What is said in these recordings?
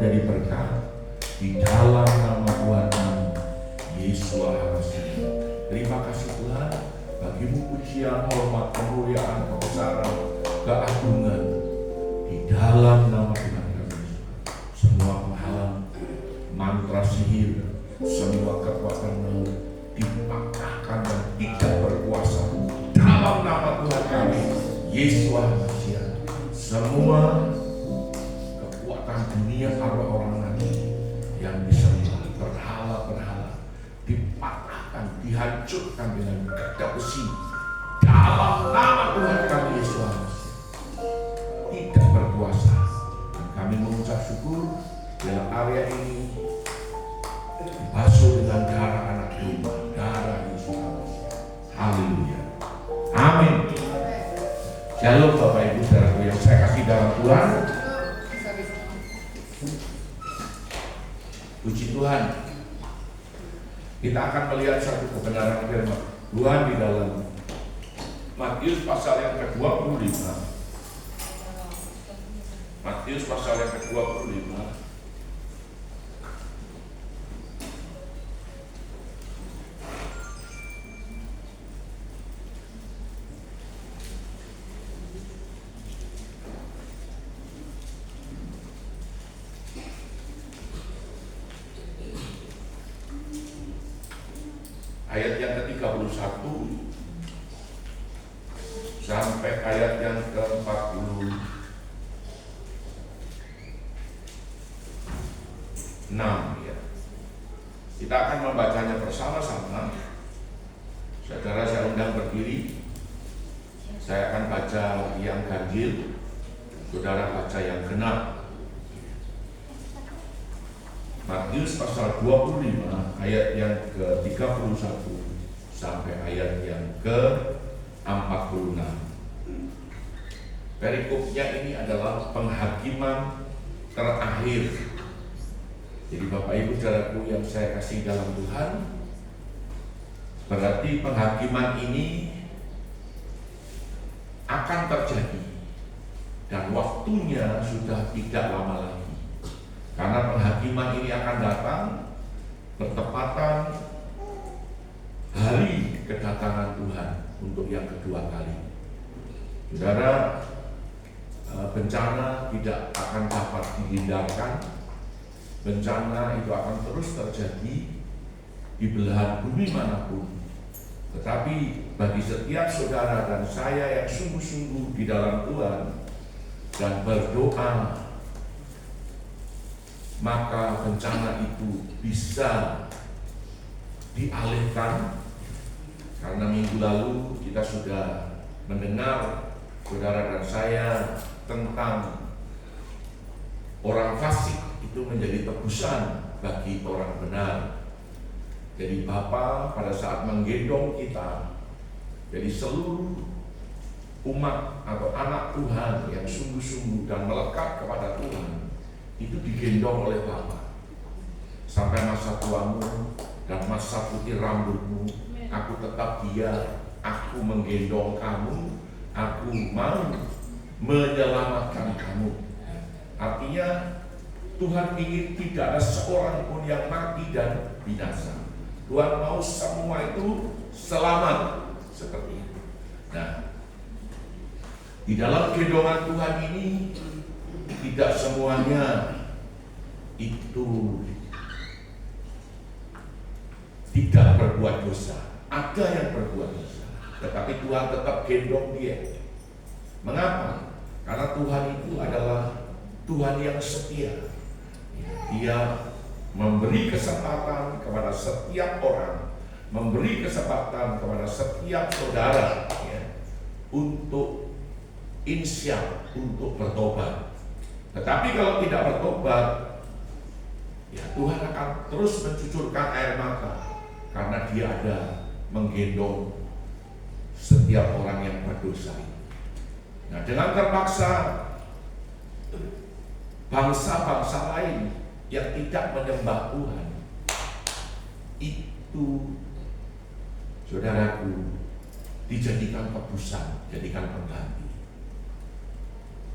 menjadi berkat di dalam nama Tuhan kami Yesus Kristus. Terima kasih Tuhan, bagimu pujian, hormat, kemuliaan, kebesaran, keagungan di dalam nama Tuhan kami. Semua penghalang, mantra sihir, semua kekuatan maut dipatahkan dan tidak berkuasa dalam nama Tuhan kami Yesus Kristus. Semua kekuatan dunia arwah orang mati yang disembah, berhala-berhala dipatahkan, dihancurkan dengan gagak besi dalam nama Tuhan kami Yesus Kristus. Tidak berkuasa. Dan kami mengucap syukur dalam area ini dibasuh dengan darah anak domba, darah Yesus Kristus. Haleluya. Amin. Shalom Bapak Ibu saudaraku yang saya kasih dalam Tuhan. Puji Tuhan. Kita akan melihat satu kebenaran firman Tuhan di dalam Matius pasal yang ke-25. Matius pasal yang ke-25. Ayat yang ke-31 sampai ayat yang ke-46 ya. Kita akan membacanya bersama-sama. Saudara saya undang berdiri. Saya akan baca yang ganjil, saudara baca yang genap. Matius pasal 25 ayat yang ke-31 sampai ayat yang ke-46. Perikopnya ini adalah penghakiman terakhir. Jadi Bapak Ibu saudaraku yang saya kasih dalam Tuhan, berarti penghakiman ini akan terjadi dan waktunya sudah tidak lama lagi. Karena penghakiman ini akan datang bertepatan hari kedatangan Tuhan untuk yang kedua kali. Saudara, bencana tidak akan dapat dihindarkan. Bencana itu akan terus terjadi di belahan bumi manapun. Tetapi bagi setiap saudara dan saya yang sungguh-sungguh di dalam Tuhan dan berdoa, maka bencana itu bisa dialihkan. Karena minggu lalu kita sudah mendengar saudara dan saya tentang orang fasik itu menjadi tebusan bagi orang benar. Jadi Bapa pada saat menggendong kita, jadi seluruh umat atau anak Tuhan yang sungguh-sungguh dan melekat kepada Tuhan itu digendong oleh Bapa sampai masa tuamu dan masa putih rambutmu, aku tetap dia, aku menggendong kamu, aku mau menyelamatkan kamu. Artinya Tuhan ingin tidak ada seorang pun yang mati dan binasa. Tuhan mau semua itu selamat seperti itu. Nah, di dalam gendongan Tuhan ini tidak semuanya itu tidak berbuat dosa. Ada yang berbuat dosa, tetapi Tuhan tetap gendong dia. Mengapa? Karena Tuhan itu adalah Tuhan yang setia. Dia memberi kesempatan kepada setiap orang, memberi kesempatan kepada setiap saudara ya, untuk insyaf, untuk bertobat. Tetapi kalau tidak bertobat, ya Tuhan akan terus mencucurkan air mata, karena dia ada menggendong setiap orang yang berdosa. Nah, dengan terpaksa bangsa-bangsa lain yang tidak menyembah Tuhan itu, saudaraku, dijadikan tebusan, jadikan pengganti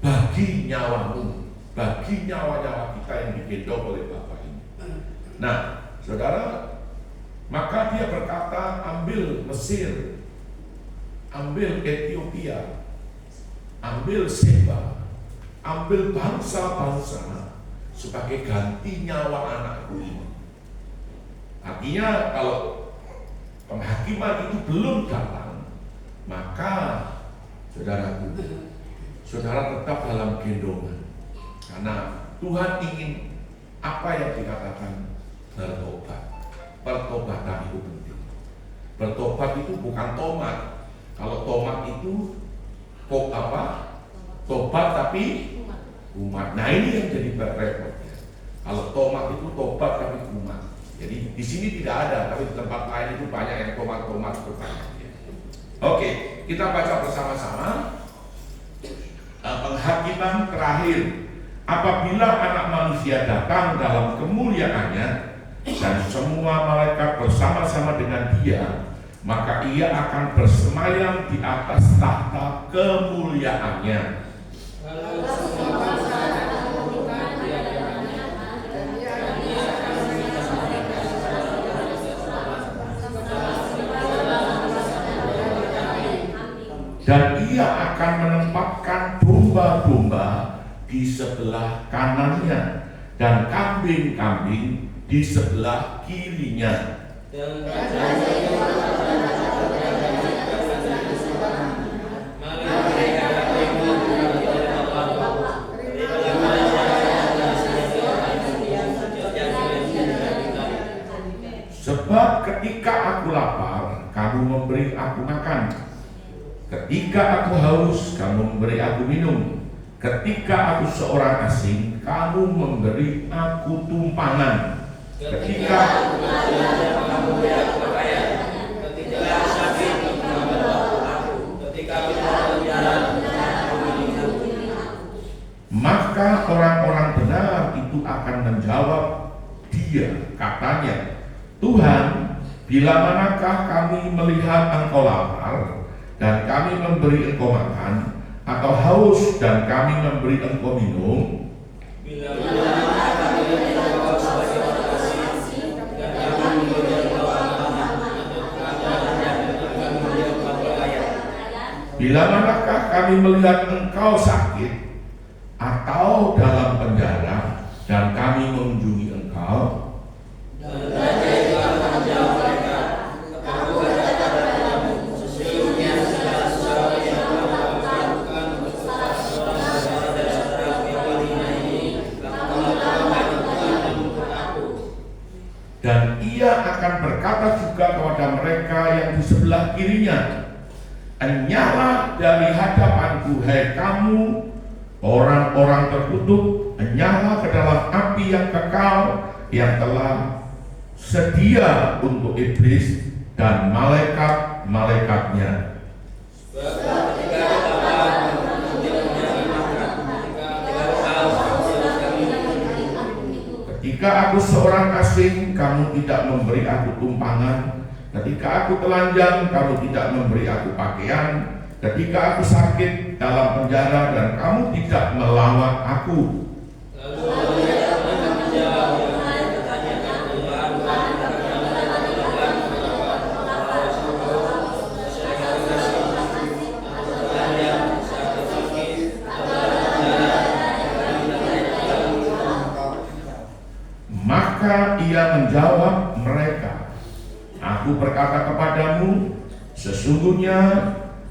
bagi nyawamu bagi nyawa-nyawa kita yang digendong oleh Bapa ini. Nah, saudara, maka dia berkata, ambil Mesir, ambil Ethiopia, ambil Seba, ambil bangsa-bangsa sebagai ganti nyawa anakku ini. Artinya kalau penghakiman itu belum datang, maka saudaraku, saudara tetap dalam gendongan. Karena Tuhan ingin apa yang dikatakan bertobat. Pertobatan itu penting. Bertobat itu bukan tomat. Kalau tomat itu tobat tapi umat. Nah ini yang jadi repotnya. Kalau tomat itu tobat tapi umat. Jadi di sini tidak ada, tapi di tempat lain itu banyak yang tomat-tomat bertanya. Oke, kita baca bersama-sama penghakiman terakhir. Apabila anak manusia datang dalam kemuliaannya dan semua malaikat bersama-sama dengan dia, maka ia akan bersemayam di atas tahta kemuliaannya. Dan ia akan menempatkan domba-domba di sebelah kanannya dan kambing-kambing di sebelah kirinya. Sebab ketika aku lapar, kamu memberi aku makan. Ketika aku haus, kamu memberi aku minum. Ketika aku seorang asing, kamu memberi aku tumpangan. Ketika aku kamu memberi aku pakaian. Ketika aku sakit, kamu merawat aku. Ketika aku berjalan, kamu membimbing aku. Maka orang-orang benar itu akan menjawab dia, katanya, Tuhan, bila manakah kami melihat engkau lapar dan kami memberi engkau makan, atau haus dan kami memberi engkau minum? Bila manakah kami melihat engkau sebagai orang asing dan kami memberi engkau makan, atau kami memberi engkau pakaian? Bila manakah kami melihat engkau sakit atau dalam penjara dan kami mengunjungi engkau? Dan ia akan berkata juga kepada mereka yang di sebelah kirinya, enyahlah dari hadapanku, hai kamu orang-orang terkutuk, enyahlah ke dalam api yang kekal yang telah sedia untuk iblis dan malaikat-malaikatnya. Ketika aku seorang asing, kamu tidak memberi aku tumpangan. Ketika aku telanjang, kamu tidak memberi aku pakaian. Ketika aku sakit dalam penjara dan kamu tidak melawat aku. Maka ia menjawab mereka, aku berkata kepadamu, sesungguhnya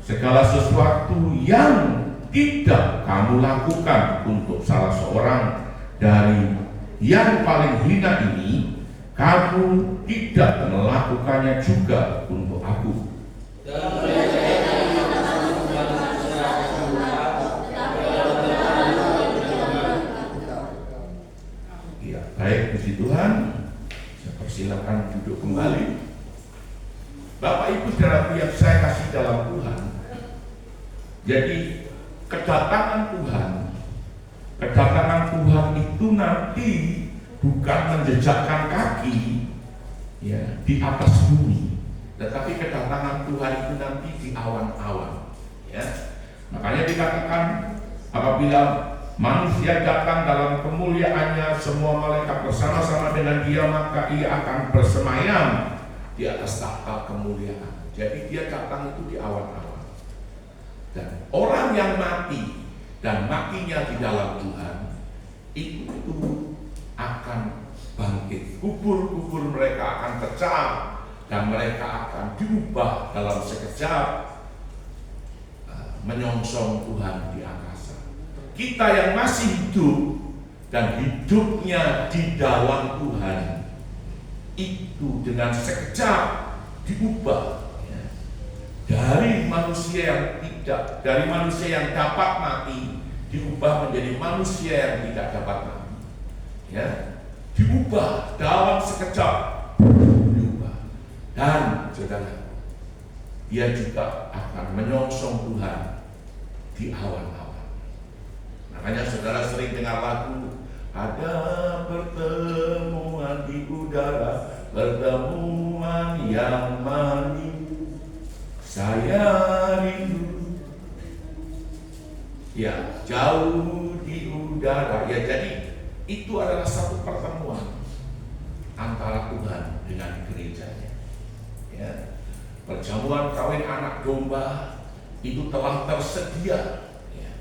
segala sesuatu yang tidak kamu lakukan untuk salah seorang dari yang paling hina ini, kamu tidak melakukannya juga untuk aku. Ya, baik, puji Tuhan. Saya persilakan duduk kembali. Bapak Ibu saudaraku yang saya kasih dalam Tuhan, jadi kedatangan Tuhan itu nanti bukan menjejakkan kaki ya di atas bumi, tetapi kedatangan Tuhan itu nanti di awan-awan ya. Makanya dikatakan apabila manusia datang dalam kemuliaannya, semua malaikat bersama-sama dengan dia, maka ia akan bersemayam di atas tahta kemuliaan. Jadi dia datang itu di awan-awan. Dan orang yang mati dan matinya di dalam Tuhan itu akan bangkit. Kubur-kubur mereka akan pecah dan mereka akan diubah dalam sekejap, menyongsong Tuhan di angkasa. Kita yang masih hidup dan hidupnya di dalam Tuhan itu dengan sekejap diubah, ya, dari manusia yang dapat mati diubah menjadi manusia yang tidak dapat mati, ya, diubah dalam sekejap, diubah. Dan saudara, dia juga akan menyongsong Tuhan di awan-awan. Makanya saudara sering dengar lagu, ada pertemuan di udara, pertemuan yang manis, saya rindu. Ya, jauh di udara. Ya, jadi itu adalah satu pertemuan antara Tuhan dengan gerejanya. Ya, perjamuan kawin anak domba itu telah tersedia. Ya.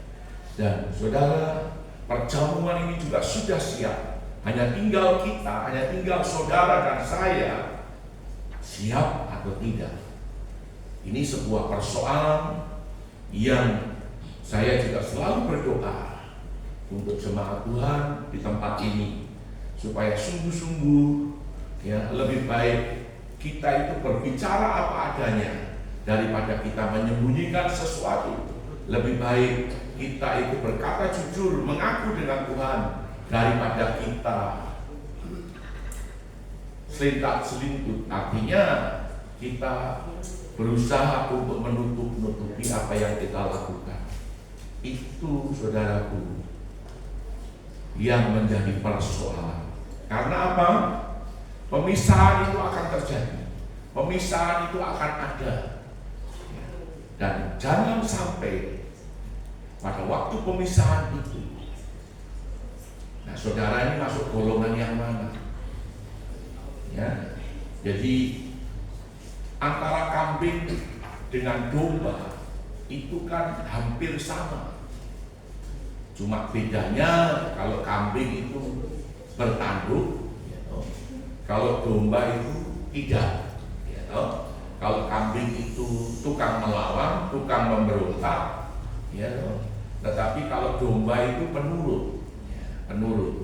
Dan saudara, perjamuan ini juga sudah siap. Hanya tinggal kita, hanya tinggal saudara dan saya siap atau tidak. Ini sebuah persoalan yang saya juga selalu berdoa untuk jemaat Tuhan di tempat ini, supaya sungguh-sungguh, ya, lebih baik kita itu berbicara apa adanya daripada kita menyembunyikan sesuatu. Lebih baik kita itu berkata jujur, mengaku dengan Tuhan, daripada kita selintak-selintut. Artinya kita berusaha untuk menutup-nutupi apa yang kita lakukan. Itu saudaraku yang menjadi persoalan. Karena apa? Pemisahan itu akan terjadi, pemisahan itu akan ada. Dan jangan sampai pada waktu pemisahan itu, nah saudara ini masuk golongan yang mana? Ya, jadi antara kambing dengan domba itu kan hampir sama. Cuma bedanya kalau kambing itu bertanduk, gitu. Kalau domba itu tidak, gitu. Kalau kambing itu tukang melawan, tukang memberontak, gitu. Tetapi kalau domba itu penurut,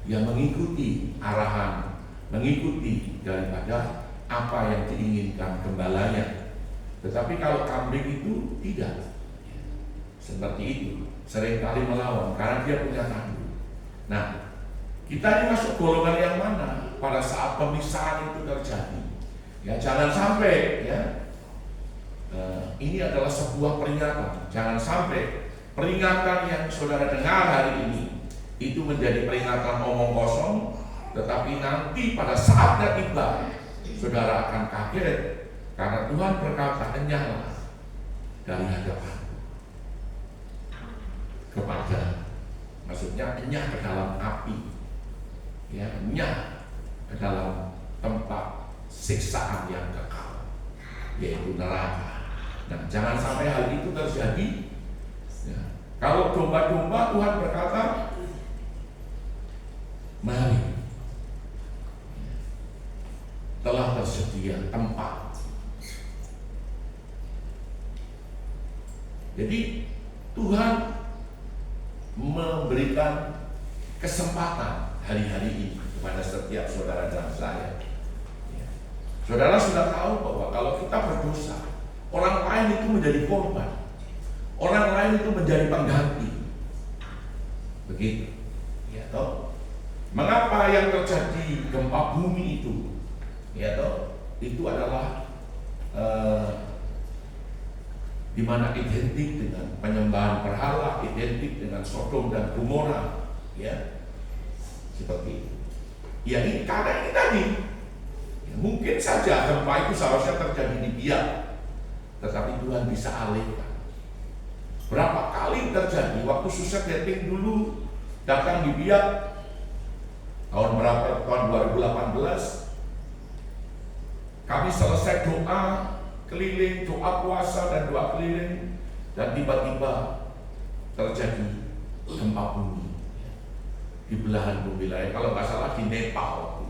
yang mengikuti arahan, mengikuti daripada apa yang diinginkan gembalanya. Tetapi kalau kambing itu tidak seperti itu, seringkali melawan karena dia punya tanduk. Nah, kita ini masuk golongan yang mana pada saat pemisahan itu terjadi? Ya, jangan sampai, ya, ini adalah sebuah peringatan. Jangan sampai peringatan yang saudara dengar hari ini itu menjadi peringatan omong kosong, tetapi nanti pada saatnya tiba, saudara akan kaget karena Tuhan berkata, enyahlah dari hadapan kepada, maksudnya enyah ke dalam api, ya, enyah ke dalam tempat siksaan yang kekal, yaitu neraka. Nah, jangan sampai hal itu terjadi. Ya. Kalau domba-domba, Tuhan berkata, mari, telah tersedia tempat. Jadi Tuhan memberikan kesempatan hari-hari ini kepada setiap saudara dan saya. Ya. Saudara sudah tahu bahwa kalau kita berdosa, orang lain itu menjadi korban, orang lain itu menjadi pengganti. Begitu, ya toh. Mengapa yang terjadi gempa bumi itu, ya toh, itu adalah di mana identik dengan penyembahan berhala, identik dengan Sodom dan Gomora, ya, seperti itu. Ya, ini karena ini tadi, ya, mungkin saja gempa itu seharusnya terjadi di Biak, tetapi Tuhan bisa alihkan. Berapa kali terjadi waktu Suset Dating dulu datang di Biak tahun berapa? Tahun 2018. Kami selesai doa keliling, doa puasa dan doa keliling, dan tiba-tiba terjadi gempa bumi di belahan bumi lain. Kalau nggak salah di Nepal.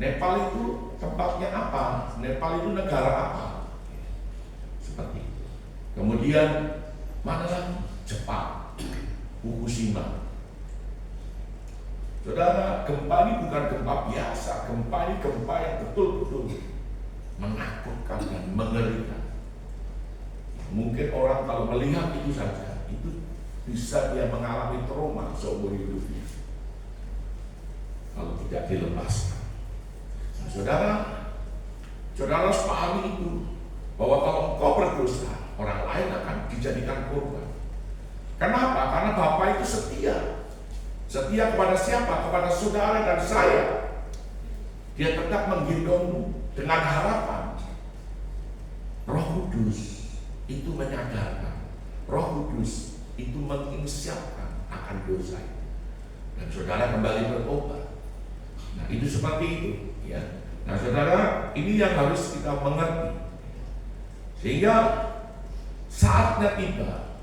Nepal itu tempatnya apa? Nepal itu negara apa? Seperti itu. Kemudian mana lagi? Jepang, Fukushima. Saudara, gempa ini bukan gempa biasa. Gempa ini gempa yang betul-betul menakutkan dan mengerikan. Mungkin orang kalau melihat itu saja, itu bisa dia mengalami trauma seumur hidupnya kalau tidak dilepaskan. Nah, saudara harus pahami itu, bahwa kalau engkau berdosa, orang lain akan dijadikan korban. Kenapa? Karena Bapa itu setia. Setia kepada siapa? Kepada saudara dan saya. Dia tetap menggendongmu dengan harapan. Roh Kudus itu menyadarkan. Roh Kudus itu menginsyafkan akan dosa itu. Dan saudara kembali bertobat. Nah, itu seperti itu, ya. Nah, saudara, ini yang harus kita mengerti. Sehingga saatnya tiba,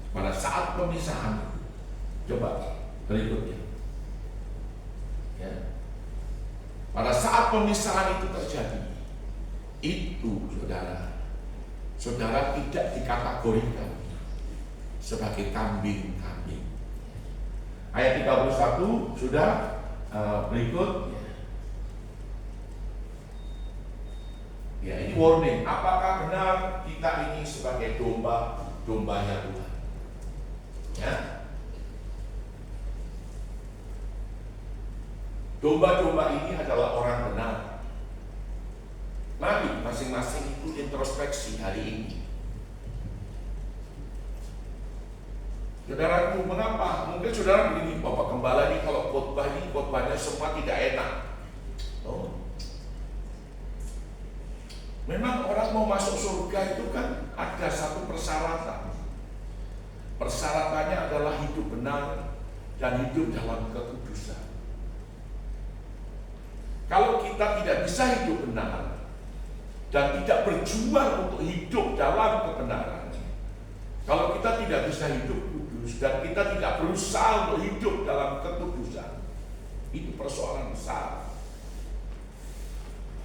pada saat pemisahan itu. Coba berikutnya, ya. Pada saat pemisahan itu terjadi, itu saudara tidak dikategorikan sebagai kambing-kambing. Ayat 31 sudah berikut. Ya, ini warning. Apakah benar kita ini sebagai dombanya Tuhan? Ya. Domba-domba ini adalah orang benar. Mari masing-masing itu introspeksi hari ini. Saudaraku, mengapa? Mungkin saudara begini, Bapak Gembala ini kalau khotbahnya semua tidak enak. Oh. Memang orang mau masuk surga itu kan ada satu persyaratan. Persyaratannya adalah hidup benar dan hidup dalam kekudusan. Kalau kita tidak bisa hidup benar dan tidak berjuang untuk hidup dalam kebenaran, kalau kita tidak bisa hidup kudus dan kita tidak berusaha untuk hidup dalam kekudusan, itu persoalan besar.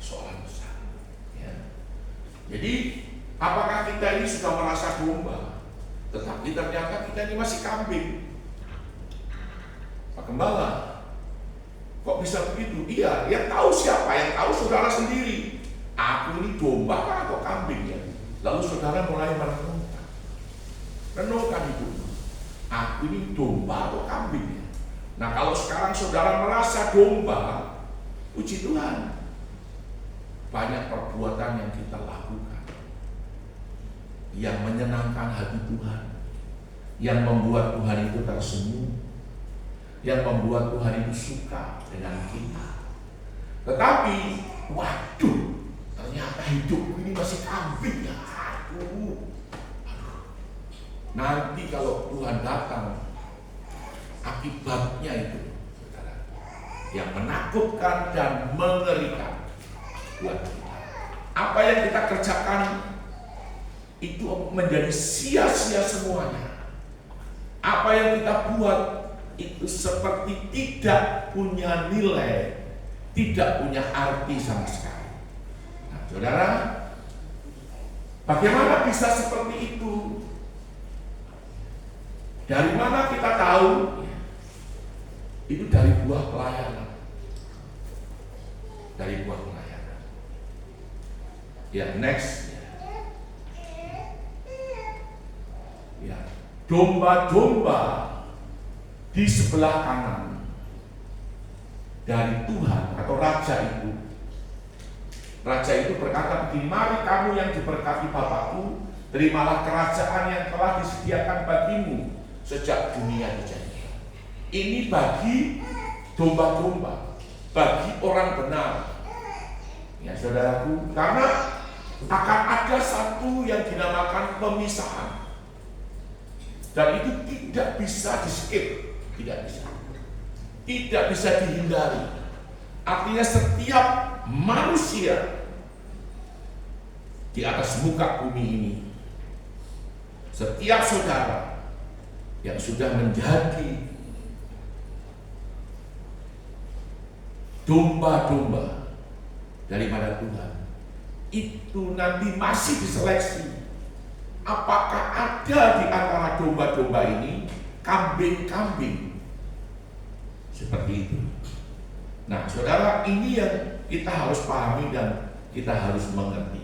Persoalan besar, ya. Jadi apakah kita ini sudah merasa domba, tetapi ternyata kita ini masih kambing? Pak Gembala, kok bisa begitu? Iya, yang tahu siapa? Yang tahu saudara sendiri. Aku ini domba atau kambing, ya? Lalu saudara mulai renungkan hidupmu. Aku ini domba atau kambing, ya? Nah, kalau sekarang saudara merasa domba, puji Tuhan, banyak perbuatan yang kita lakukan yang menyenangkan hati Tuhan, yang membuat Tuhan itu tersenyum, yang membuat Tuhan itu suka dengan kita. Tetapi, waduh, ternyata hidupku ini masih kambing, ya. Aduh. Nanti kalau Tuhan datang, akibatnya itu, saudara, yang menakutkan dan mengerikan buat kita. Apa yang kita kerjakan itu menjadi sia-sia semuanya. Apa yang kita buat itu seperti tidak punya nilai, tidak punya arti sama sekali. Nah, saudara, bagaimana bisa seperti itu? Dari mana kita tahu? Itu dari buah pelayanan. Dari buah pelayanan. Ya, next. Ya, domba-domba di sebelah kanan dari Tuhan atau Raja itu. Raja itu berkata begini, mari kamu yang diberkati Bapakku, terimalah kerajaan yang telah disediakan bagimu sejak dunia dijadikan. Ini bagi domba-domba, bagi orang benar. Ya saudaraku, karena akan ada satu yang dinamakan pemisahan. Dan itu tidak bisa di-skip, tidak bisa dihindari. Artinya setiap manusia di atas muka bumi ini, setiap saudara yang sudah menjadi domba-domba daripada Tuhan, itu nanti masih diseleksi. Apakah ada di antara domba-domba ini kambing-kambing seperti itu? Nah, saudara, ini yang kita harus pahami dan kita harus mengerti.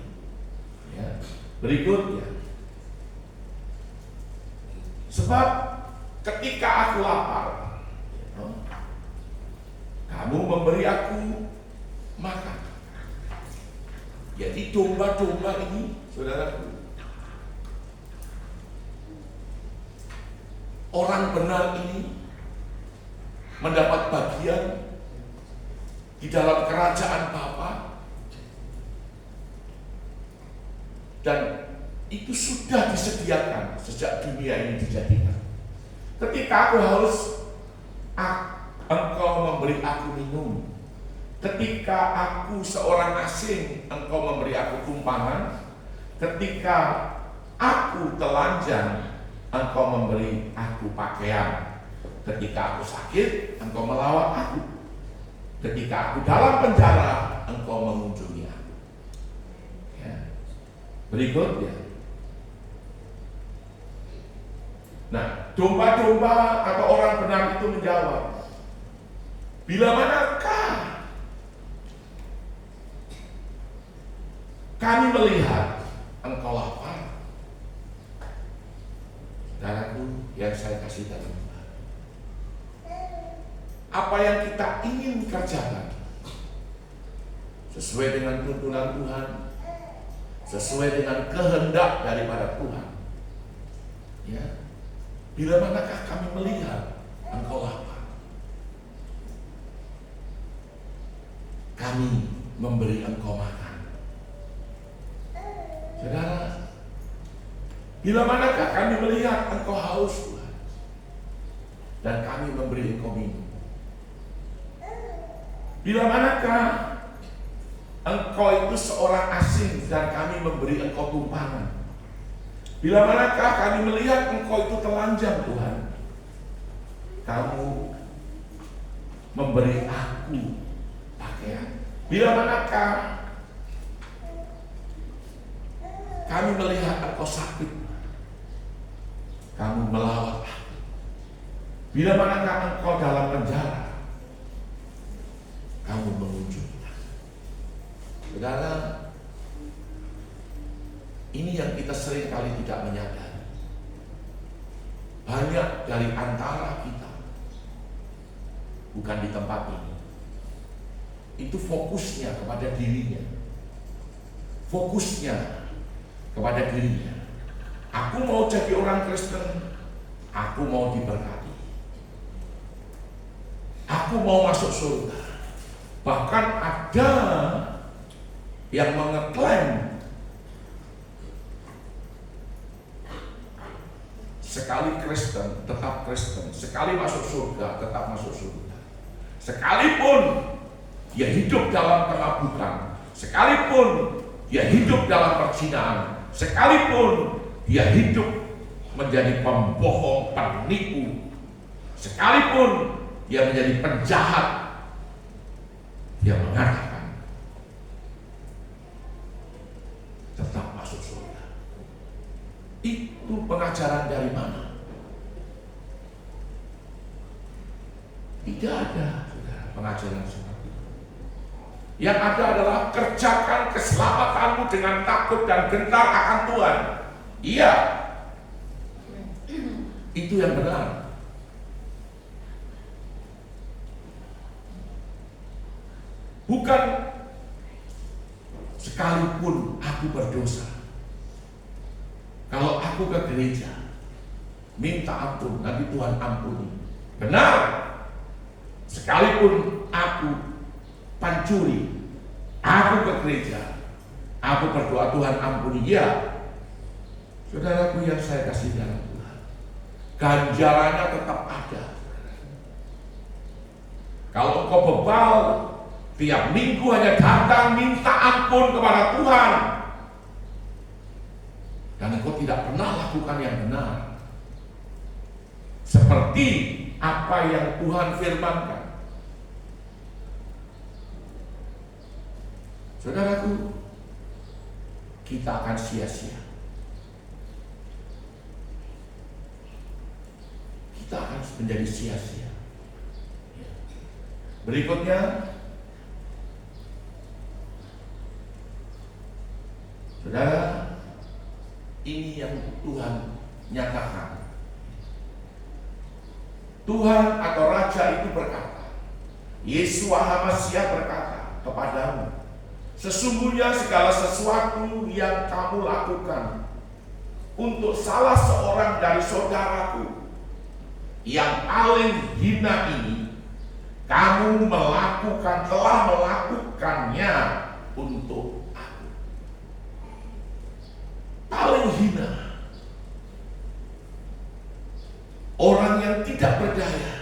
Ya. Berikutnya, sebab ketika aku lapar, kamu memberi aku makan. Jadi domba-domba ini, saudaraku, orang benar ini mendapat bagian di dalam kerajaan Bapa, dan itu sudah disediakan sejak dunia ini dijadikan. Ketika engkau memberi aku minum, ketika aku seorang asing, engkau memberi aku tumpangan, ketika aku telanjang, engkau memberi aku pakaian, ketika aku sakit, engkau melawat aku, ketika aku dalam penjara, engkau mengunjungi aku. Ya. Berikutnya, nah, domba-domba atau orang benar itu menjawab, bila manakah kami melihat engkau lapar? Saudaraku yang saya kasih tahu, apa yang kita ingin kerjakan sesuai dengan tuntunan Tuhan, sesuai dengan kehendak daripada Tuhan, ya, bila manakah kami melihat engkau lapar, kami memberi engkau makan. Saudara, bila manakah kami melihat engkau haus, Tuhan, dan kami memberi engkau minum. Bila manakah engkau itu seorang asing dan kami memberi engkau tumpangan. Bila manakah kami melihat engkau itu telanjang, Tuhan, kamu memberi aku pakaian. Bila manakah kami melihat engkau sakit, kamu melawat aku. Bila manakah engkau dalam penjara, kamu mengunjungi aku. Saudara, ini yang kita sering kali tidak menyadari. Banyak dari antara kita, bukan di tempat ini, itu fokusnya kepada dirinya, fokusnya kepada dirinya. Aku mau jadi orang Kristen, aku mau diberkati, aku mau masuk surga. Bahkan ada yang mengeklaim sekali Kristen tetap Kristen, sekali masuk surga tetap masuk surga. Sekalipun dia hidup dalam kemabukan, sekalipun dia hidup dalam perzinahan, sekalipun dia hidup menjadi pembohong, penipu, sekalipun dia menjadi penjahat, dia mengatakan tetap masuk surga. Itu pengajaran dari mana? Tidak ada, saudara, pengajaran seperti itu. Yang ada adalah kerjakan keselamatanmu dengan takut dan gentar akan Tuhan. Iya, itu yang benar. Bukan sekalipun aku berdosa, kalau aku ke gereja minta ampun, nanti Tuhan ampuni. Benar. Sekalipun aku pencuri, aku ke gereja, aku berdoa Tuhan ampuni. Ya, saudaraku yang saya kasih dalam Tuhan, ganjarannya tetap ada. Kalau engkau bebal, tiap minggu hanya datang minta ampun kepada Tuhan, dan engkau tidak pernah lakukan yang benar, seperti apa yang Tuhan firmankan, saudaraku, kita akan sia-sia. Kita akan menjadi sia-sia. Berikutnya, saudara, ini yang Tuhan nyatakan. Tuhan atau Raja itu berkata, Yeshua HaMashiach berkata kepadamu, sesungguhnya segala sesuatu yang kamu lakukan untuk salah seorang dari saudaraku yang paling hina ini, kamu telah melakukannya untuk aku. Paling hina, orang yang tidak berdaya,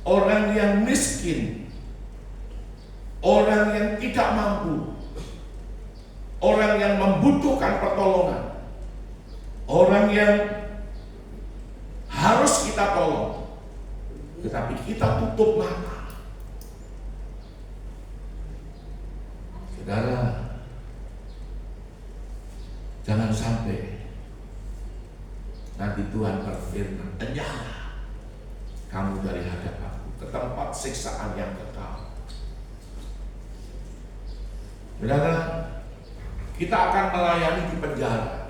orang yang miskin, orang yang tidak mampu, orang yang membutuhkan pertolongan, orang yang harus kita tolong, tetapi kita tutup mata. Saudara, jangan sampai nanti Tuhan berfirman, enyahlah kamu dari hadapanku ke tempat siksaan yang kekal. Saudara, kita akan melayani di penjara.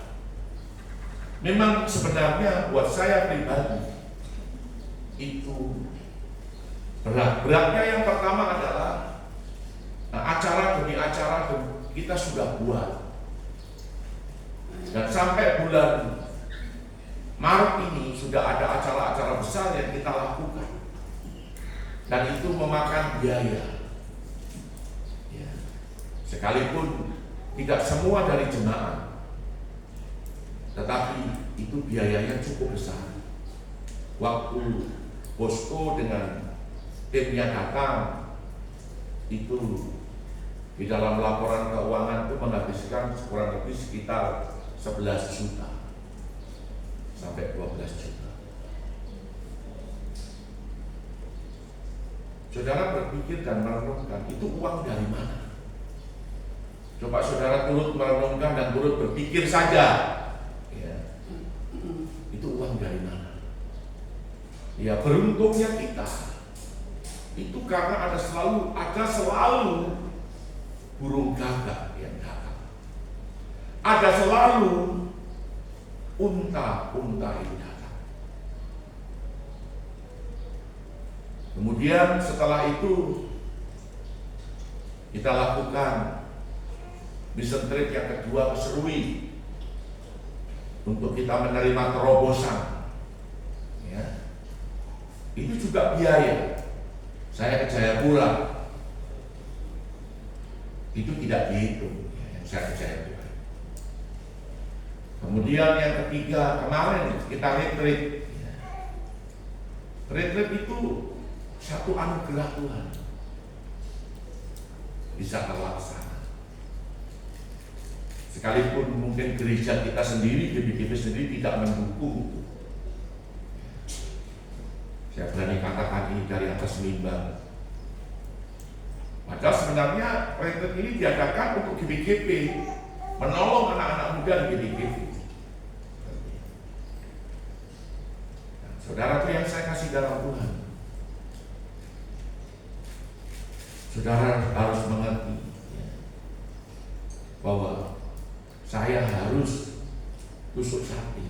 Memang sebenarnya buat saya pribadi itu berat. Beratnya yang pertama adalah acara demi acara kita sudah buat, dan sampai bulan Maret ini sudah ada acara-acara besar yang kita lakukan, dan itu memakan biaya. Ya. Sekalipun tidak semua dari jemaat, tetapi itu biayanya cukup besar. Waktu Bosco dengan timnya datang, itu di dalam laporan keuangan itu menghabiskan kurang lebih sekitar 11 juta sampai 12 juta. Saudara berpikir dan merenungkan, itu uang dari mana? Coba saudara turut merenungkan dan turut berpikir saja. Itu uang dari mana? Ya, beruntungnya kita itu karena ada selalu burung gagak yang datang. Ada selalu unta yang datang. Kemudian setelah itu kita lakukan mission trip yang kedua ke Serui untuk kita menerima terobosan. Ya. Itu juga biaya. Saya ke Jayapura, itu tidak dihitung. Saya ke Jayapura. Kemudian yang ketiga, kemarin kita retreat. Retreat itu satu anugerah Tuhan, bisa terlaksana. Sekalipun mungkin gereja kita sendiri, GBGB sendiri tidak mendukung itu. Saya berani katakan ini dari atas mimbar. Padahal sebenarnya retreat ini diadakan untuk GBGB, menolong anak-anak muda di GBGB. Saudara, itu yang saya kasih dalam Tuhan. Saudara harus mengerti bahwa saya harus tusuk sapi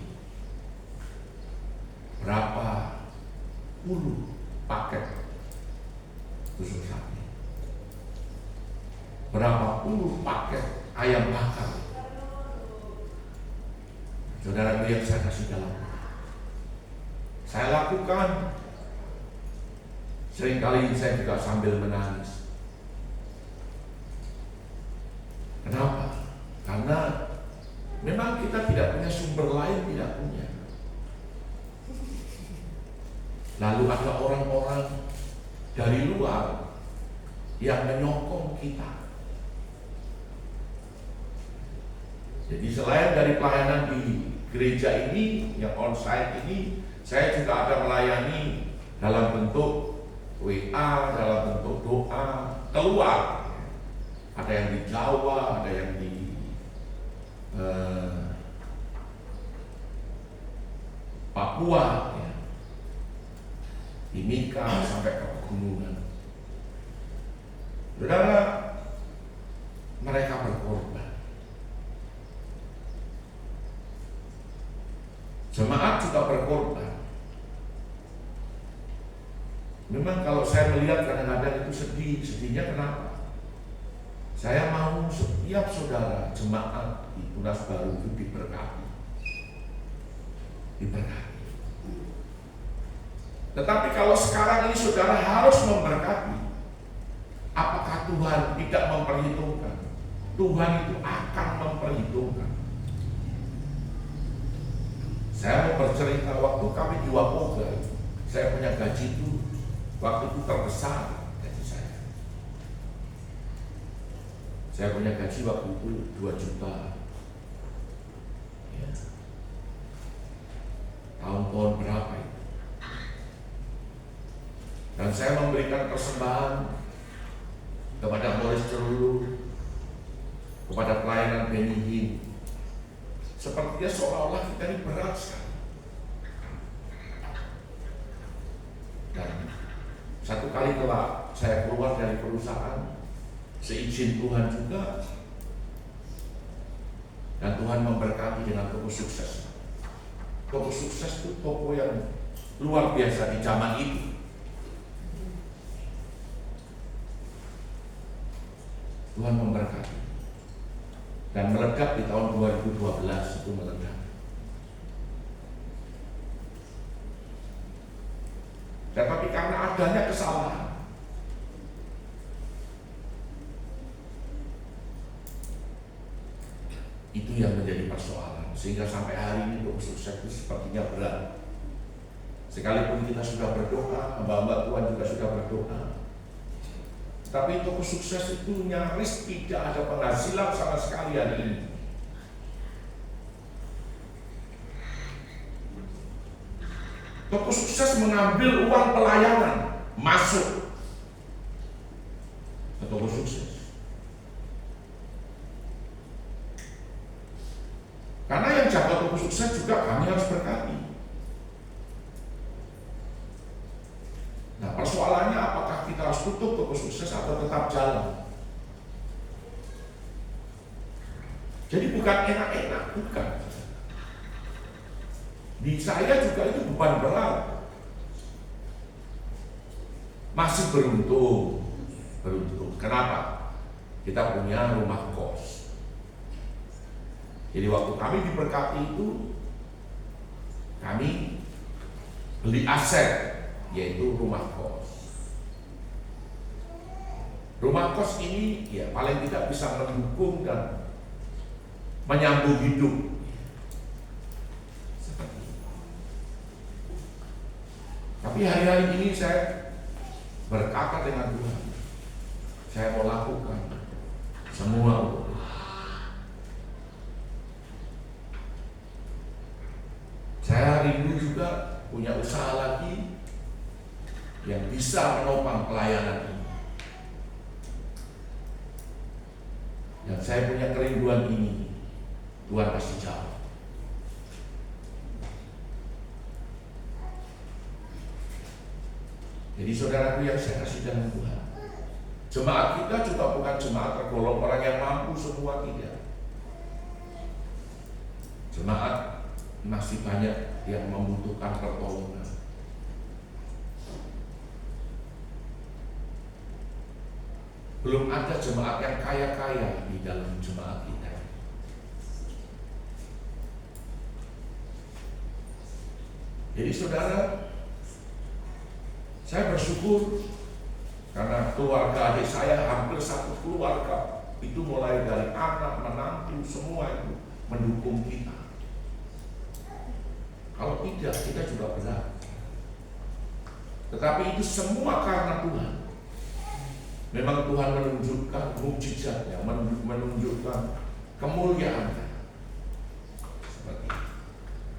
berapa puluh paket tusuk sapi, berapa puluh paket ayam bakar. Saudara, itu yang saya kasih dalam. Saya lakukan. Seringkali saya juga sambil menangis. Kenapa? Karena memang kita tidak punya sumber lain, tidak punya. Lalu ada orang-orang dari luar yang menyokong kita. Jadi selain dari pelayanan di gereja ini, yang onsite ini, saya juga ada melayani dalam bentuk WA, dalam bentuk doa keluar. Ada yang di Jawa, ada yang di Papua, ya. Di Mika sampai ke pegunungan. Saudara, mereka berkorban. Jemaat juga berkorban. Memang kalau saya melihat kadang-kadang itu sedih. Sedihnya kenapa? Saya mau setiap saudara jemaat di Tunas Baru itu diberkati. Diberkati. Tetapi kalau sekarang ini saudara harus memberkati, apakah Tuhan tidak memperhitungkan? Tuhan itu akan memperhitungkan. Saya mau bercerita waktu kami di Wapoga, saya punya gaji itu waktu itu terbesar gaji saya. Saya punya gaji waktu itu 2 juta. Ya. Tahun-tahun berapa itu? Dan saya memberikan persembahan kepada Boris Cerulu, kepada pelayanan Benny Hinn. Sepertinya seolah-olah kita ini berat sekali. Dan satu kali telah saya keluar dari perusahaan, seizin Tuhan juga, dan Tuhan memberkati dengan toko sukses. Toko sukses itu toko yang luar biasa di zaman itu. Tuhan memberkati dan meledak di tahun 2012 itu meledak. Tetapi karena adanya kesalahan, itu yang menjadi persoalan, sehingga sampai hari ini untuk sukses itu sepertinya berat. Sekalipun kita sudah berdoa, hamba-hamba Tuhan juga sudah berdoa, tapi toko sukses itu nyaris tidak ada penghasilan sama sekali hari ini. Toko sukses mengambil uang pelayanan masuk ke toko sukses. Karena yang jaga toko sukses juga kami harus berkati. Nah, persoalannya apakah kita harus tutup toko sukses atau tetap jalan? Jadi bukan enak-enak, bukan. Di saya juga itu beban berat. Masih beruntung. Kenapa? Kita punya rumah kos. Jadi waktu kami diberkati itu, kami beli aset, yaitu rumah kos. Rumah kos ini ya paling tidak bisa mendukung dan menyambung hidup. Seperti itu. Tapi hari-hari ini saya berkata dengan Tuhan, saya mau lakukan semua untuk Tuhan. Saya rindu juga punya usaha lagi yang bisa menopang pelayanan ini. Dan saya punya kerinduan ini, Tuhan pasti jawab. Jadi saudaraku yang saya kasih dalam Tuhan, jemaat kita juga bukan jemaat tergolong orang yang mampu semua, tidak. Jemaat masih banyak yang membutuhkan pertolongan. Belum ada jemaat yang kaya-kaya di dalam jemaat kita. Jadi saudara, saya bersyukur karena keluarga adik saya hampir satu keluarga itu, mulai dari anak, menantu, semua itu mendukung kita. Kalau tidak, kita juga berat. Tetapi itu semua karena Tuhan. Memang Tuhan menunjukkan mukjizatnya, menunjukkan kemuliaannya. Seperti itu.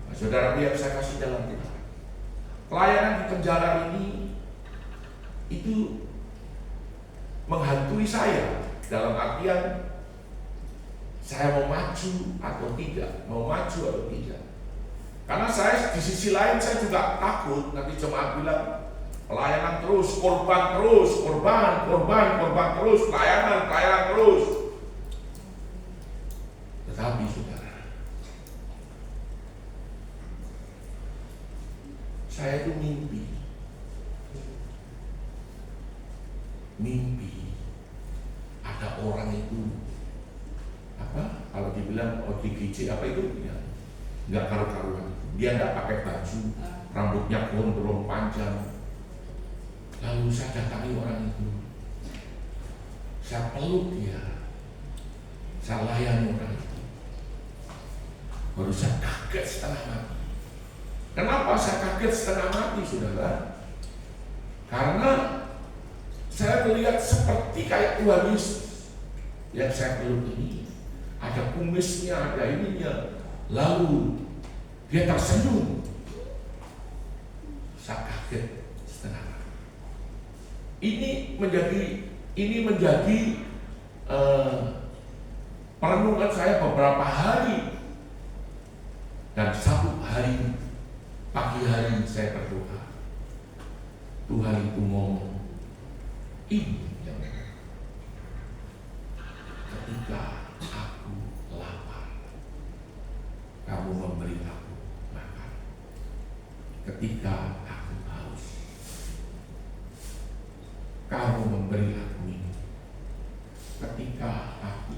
Nah, saudara yang saya kasih dalam Tuhan, pelayanan di penjara ini itu menghantui saya dalam artian saya mau maju atau tidak, mau maju atau tidak. Karena saya di sisi lain saya juga takut nanti jemaat bilang pelayanan terus, korban terus, korban terus, pelayanan terus. Tetapi saudara, saya itu mimpi ada orang itu kalau dibilang ODGJ apa itu ya, nggak karu-karuan. Dia nggak pakai baju, rambutnya gondrong panjang. Lalu saya datangi orang itu, saya peluk dia, saya layani orang itu. Baru saya kaget setengah mati. Kenapa saya kaget setengah mati, saudara? Karena saya melihat seperti kayak Tuhan Yesus yang saya peluk ini. Ada kumisnya, ada ininya. Lalu dia tersenyum. Saya kaget setengah mati. Ini menjadi perenungan saya beberapa hari. Dan satu hari, pagi hari saya berdoa. Tuhan itu ngomong, ini yang ketika aku lapar, kamu memberi aku makan. Ketika aku haus, kamu memberi aku minum. Ketika aku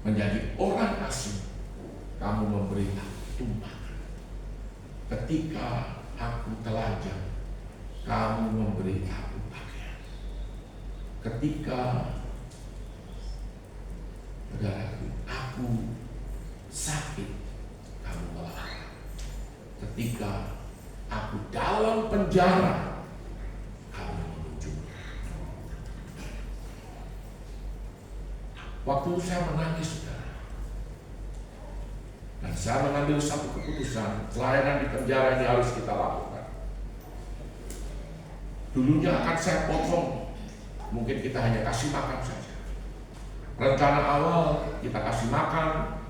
menjadi orang asing, kamu memberi aku tumpangan. Ketika aku telanjang, kamu memberi aku pakaian. Ketika aku sakit, kamu melayani. Ketika aku dalam penjara, kamu mengunjungi. Waktu itu saya menangis, saudara. Dan saya mengambil satu keputusan, pelayanan di penjara ini harus kita lakukan. Dulunya akan saya potong, mungkin kita hanya kasih makan saja. Rencana awal kita kasih makan,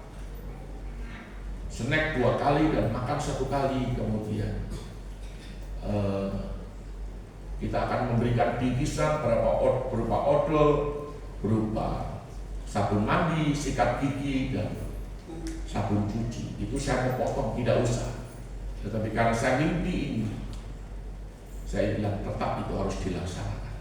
snack 2 kali dan makan 1 kali. Kemudian kita akan memberikan bingkisan berupa odol, berupa sabun mandi, sikat gigi, dan sabun cuci. Itu saya mau potong, tidak usah. Tetapi karena saya mimpi ini, saya bilang tetap itu harus dilaksanakan.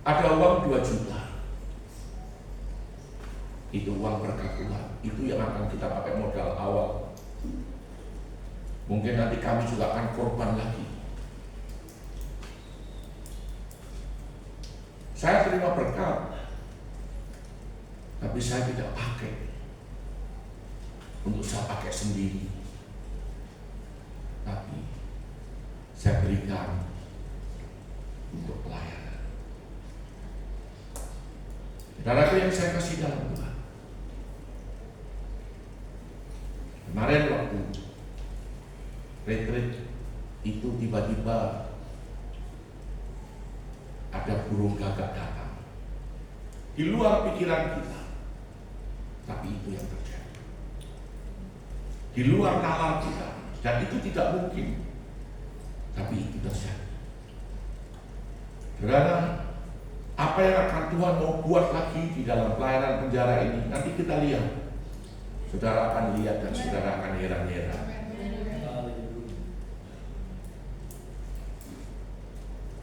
Ada uang 2 juta. Itu uang berkat Tuhan. Itu yang akan kita pakai modal awal. Mungkin nanti kami juga akan korban lagi. Saya terima berkat, tapi saya tidak pakai untuk saya pakai sendiri. Tapi saya berikan untuk pelayanan. Saudaraku yang saya kasih dalam Tuhan, kemarin waktu retreat itu tiba-tiba ada burung gagak datang di luar pikiran kita, tapi itu yang terjadi di luar nalar kita, dan itu tidak mungkin, tapi itu terjadi. Saudara, apa yang akan Tuhan mau buat lagi di dalam pelayanan penjara ini, nanti kita lihat. Saudara akan lihat dan saudara akan heran-heran.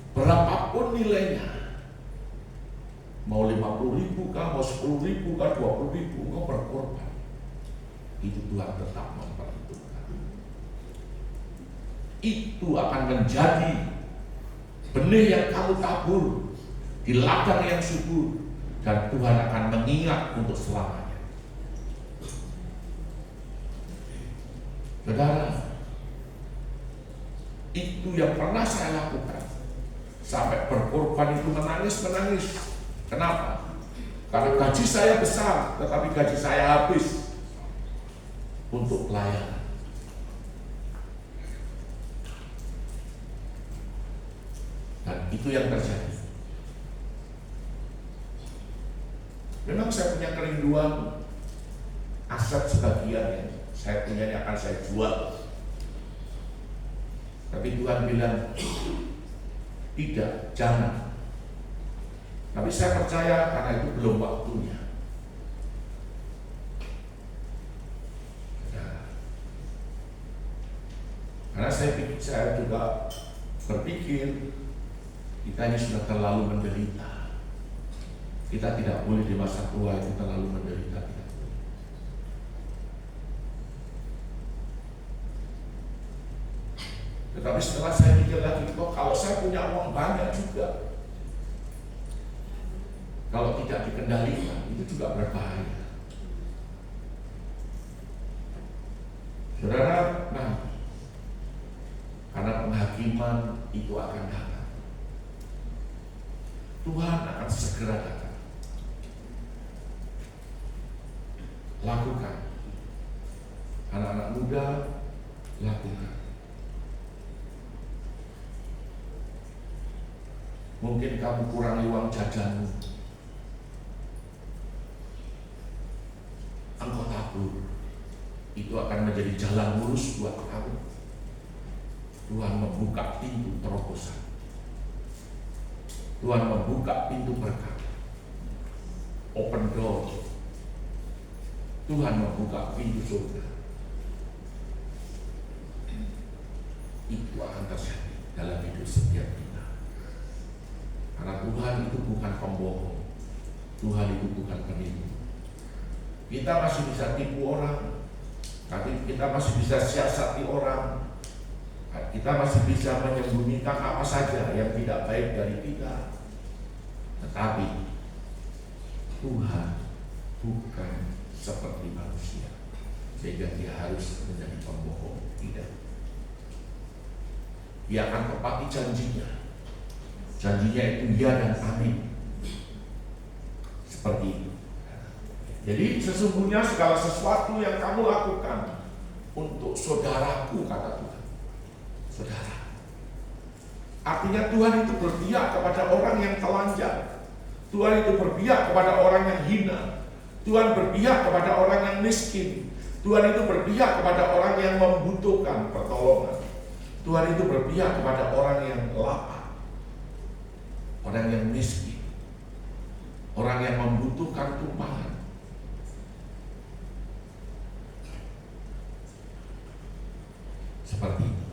Berapapun nilainya, mau 50.000 kah, mau 10.000 kah, 20.000, engkau berkorban, itu Tuhan tetap memperhitungkan. Itu akan menjadi benih yang kamu tabur di ladang yang subur, dan Tuhan akan mengingat untuk selamanya. Saudara, itu yang pernah saya lakukan. Sampai berkorban itu menangis. Kenapa? Karena gaji saya besar, tetapi gaji saya habis untuk pelayanan. Dan itu yang terjadi. Memang saya punya kerinduan, aset sebagian yang saya punya akan saya jual. Tapi Tuhan bilang, tidak, jangan. Tapi saya percaya karena itu belum waktunya. Nah, karena saya juga berpikir kita ini sudah terlalu menderita. Kita tidak boleh di masa tua itu terlalu menderita. Tetapi setelah saya pikir lagi, kok kalau saya punya uang banyak juga, kalau tidak dikendalikan itu juga berbahaya. Saudara, karena penghakiman itu akan datang. Tuhan akan segera datang. Lakukan. Anak-anak muda, lakukan. Mungkin kamu kurangi uang jajanmu, engkau tabur. Itu akan menjadi jalan lurus buat kamu. Tuhan membuka pintu terobosan. Tuhan membuka pintu berkat. Open door. Tuhan membuka pintu surga. Itu akan terjadi dalam hidup setiap kita. Karena Tuhan itu bukan pembohong. Tuhan itu bukan penipu. Kita masih bisa tipu orang, tapi kita masih bisa siasati orang. Kita masih bisa menyembunyikan apa saja yang tidak baik dari kita. Tetapi Tuhan bukan seperti manusia, sehingga dia harus menjadi pembohong. Tidak. Dia akan tepati janjinya. Janjinya itu ya dan amin. Seperti itu. Jadi sesungguhnya segala sesuatu yang kamu lakukan untuk saudaraku, kata Tuhan. Saudara. Artinya Tuhan itu berpihak kepada orang yang telanjang. Tuhan itu berpihak kepada orang yang hina. Tuhan berpihak kepada orang yang miskin. Tuhan itu berpihak kepada orang yang membutuhkan pertolongan. Tuhan itu berpihak kepada orang yang lapar, orang yang miskin, orang yang membutuhkan tumpahan. Seperti itu.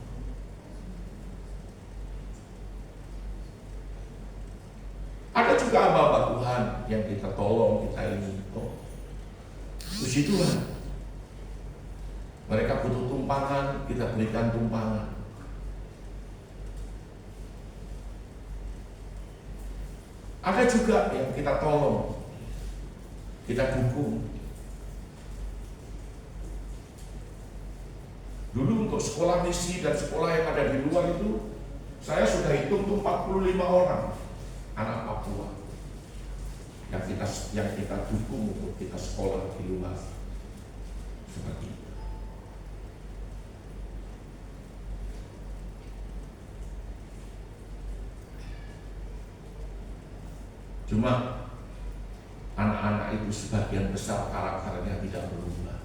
Ada juga hamba Tuhan yang kita tolong, kita ini. Puji Tuhan. Mereka butuh tumpangan, kita berikan tumpangan. Ada juga yang kita tolong, kita dukung. Dulu untuk sekolah misi dan sekolah yang ada di luar itu, saya sudah hitung tuh 45 orang anak Papua yang kita dukung untuk kita sekolah di luar. Seperti itu. Cuma anak-anak itu sebagian besar karakternya tidak berubah.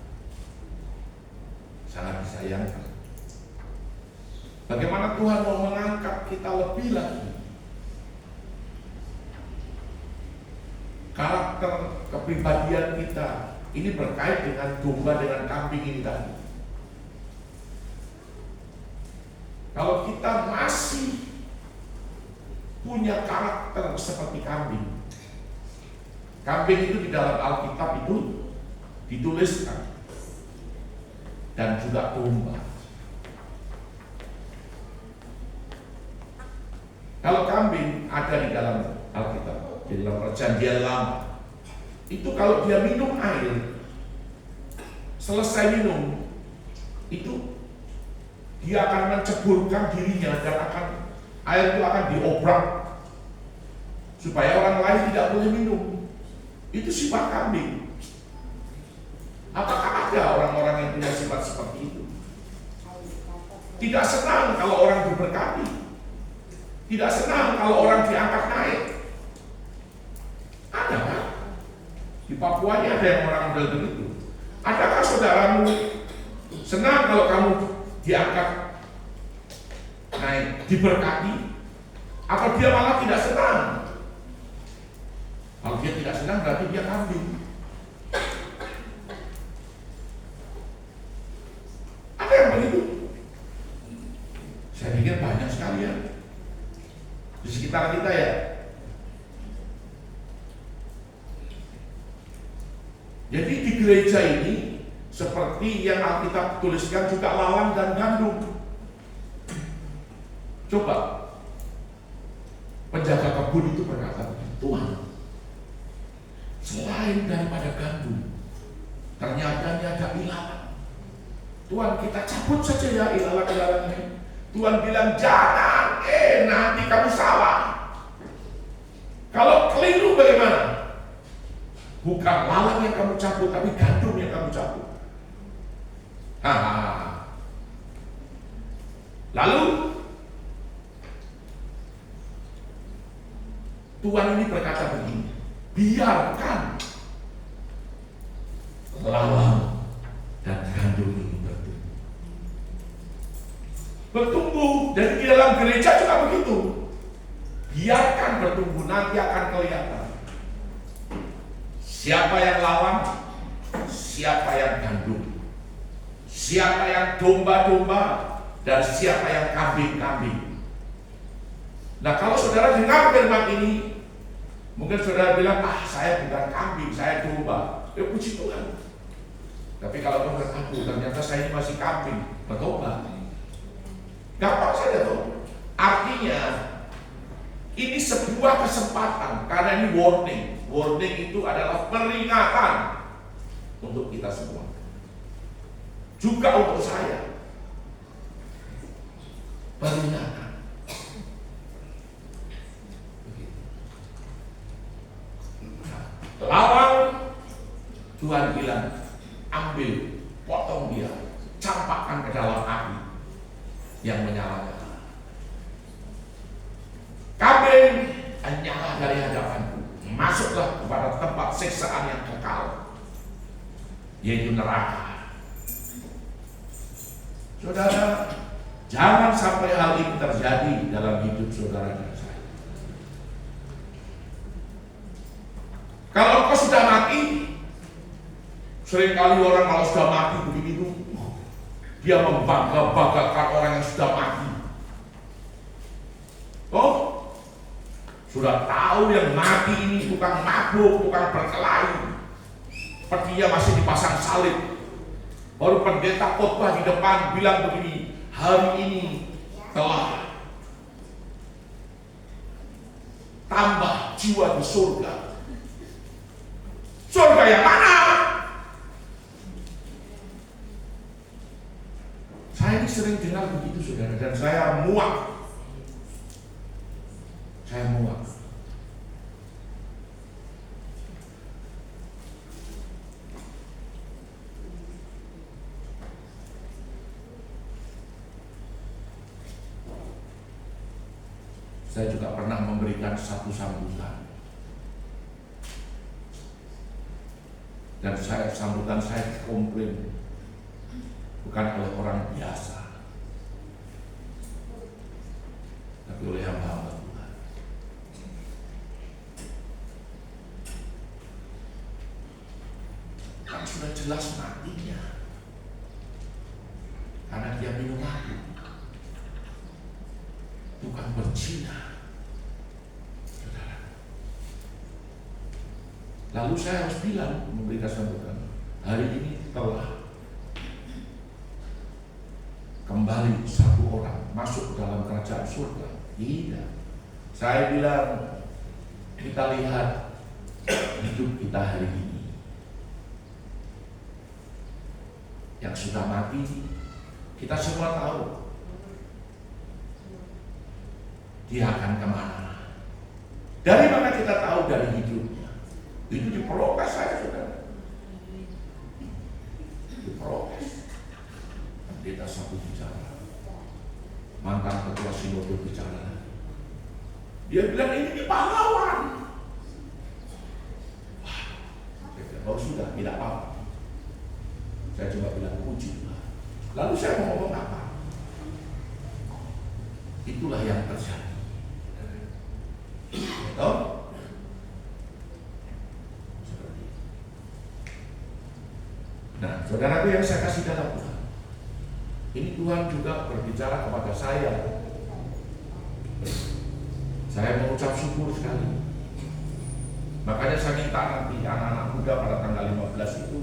Sangat disayangkan. Bagaimana Tuhan mau mengangkat kita lebih lagi? Karakter kepribadian kita ini berkait dengan domba dengan kambing ini tadi. Kalau kita masih punya karakter seperti kambing, kambing itu di dalam Alkitab itu dituliskan, dan juga domba. Kalau kambing ada di dalam Alkitab, di dalam Perjanjian Lama, itu kalau dia minum air, selesai minum, itu dia akan menceburkan dirinya dan air itu akan diobrak supaya orang lain tidak boleh minum. Itu sifat kambing. Apakah ada orang-orang yang punya sifat seperti itu? Tidak senang kalau orang diberkati, tidak senang kalau orang diangkat naik. Ada kan? Di Papua ini ada yang orang model begitu. Adakah saudaramu senang kalau kamu diangkat naik, diberkati? Atau dia malah tidak senang? Kalau dia tidak senang berarti dia kambing. Ada yang begitu? Saya pikir banyak sekali ya di sekitar kita ya. Jadi di gereja ini seperti yang Alkitab tuliskan juga lalang dan gandum. Coba penjaga kebun itu berkata, Tuhan, selain daripada gandum, ternyata ada ilalang. Tuhan, kita cabut saja ya ilalang-ilalangnya. Tuhan bilang jangan, nanti kamu salah. Kalau keliru bagaimana? Bukan lalang yang kamu cabut, tapi gandum yang kamu cabut. Lalu Tuhan ini berkata begini, biarkan lalang dan gandum ini bertumbuh. Dan di dalam gereja juga begitu. Biarkan bertumbuh, nanti akan kelihatan siapa yang lawan, siapa yang gandum, siapa yang domba-domba, dan siapa yang kambing-kambing. Nah, kalau saudara dengar firman ini, mungkin saudara bilang, saya bukan kambing, saya domba. Ya puji Tuhan. Tapi kalau kamu berkata, ternyata saya ini masih kambing, bertobat. Gampang saja tuh. Artinya ini sebuah kesempatan, karena ini warning. Warning itu adalah peringatan untuk kita semua, juga untuk saya. Peringatan. Lawan, Tuhan bilang, ambil, potong dia, campakkan ke dalam api yang menyala. Kambing nyala dari hadapanku, masuklah kepada tempat siksaan yang kekal, yaitu neraka. Saudara, jangan sampai hal ini terjadi dalam hidup saudara dan saya. Kalau kau sudah mati, seringkali orang kalau sudah mati begitu, dia membangga-banggakan orang yang sudah mati. Oh, sudah tahu yang mati ini tukang mabuk, tukang berkelahi, petinya masih dipasang salib. Baru pendeta khotbah di depan bilang begini, hari ini telah tambah jiwa di surga. Surga yang mana? Saya ini sering dengar begitu saudara, dan saya muak. Saya muak. Saya juga pernah memberikan satu sambutan, dan sambutan saya komplain bukan oleh orang biasa, tapi oleh hamba-hamba Tuhan. Kan sudah jelas matinya karena dia minum mabuk, bukan berzina. Lalu saya harus bilang, memberikan sambutan, hari ini telah kembali satu orang masuk ke dalam kerajaan surga. Tidak. Saya bilang, kita lihat hidup kita hari ini. Yang sudah mati, kita semua tahu dia akan kemana. Dari mana kita tahu? Dari hidupnya. Itu diproses saya, saudara. Diproses. Pendeta satu bicara, mantan ketua sinode bicara. Dia bilang ini pahlawan. Wah, saya bilang, oh sudah, tidak apa-apa. Saya cuma bilang puji Tuhan. Lalu saya mau ngomong apa? Itulah yang terjadi. Betul? Nah, saudaraku yang saya kasih dalam Tuhan, ini Tuhan juga berbicara kepada saya. Saya mengucap syukur sekali. Makanya saya minta nanti anak-anak muda pada tanggal 15 itu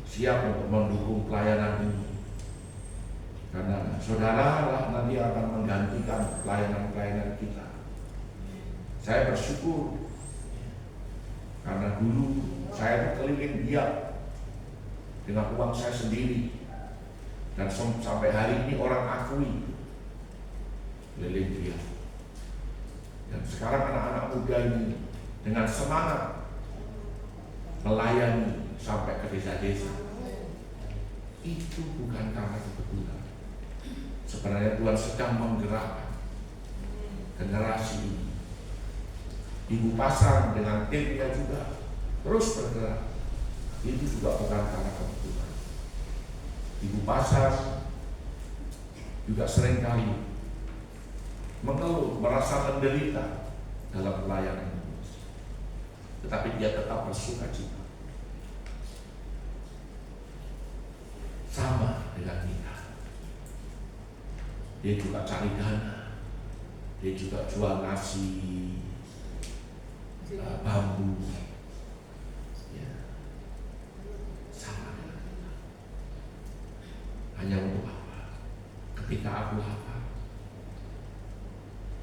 siap untuk mendukung pelayanan ini. Karena saudara lah nanti akan menggantikan pelayanan-pelayanan kita. Saya bersyukur karena dulu saya keliling dia dengan uang saya sendiri, dan sampai hari ini orang akui keliling dia. Dan sekarang anak-anak muda ini dengan semangat melayani sampai ke desa-desa. Itu bukan karena kebetulan. Sebenarnya Tuhan sedang menggerakkan generasi ini. Ibu Pasar dengan timnya juga terus bergerak. Itu juga bukan karena kebetulan. Ibu Pasar juga seringkali mengeluh, merasa menderita dalam pelayanan ini. Tetapi dia tetap bersuka cita. Sama dengan kita. Dia juga cari dana. Dia juga jual nasi, bambu. Ya. Sama dengan kita. Hanya untuk apa? Ketika aku lapar,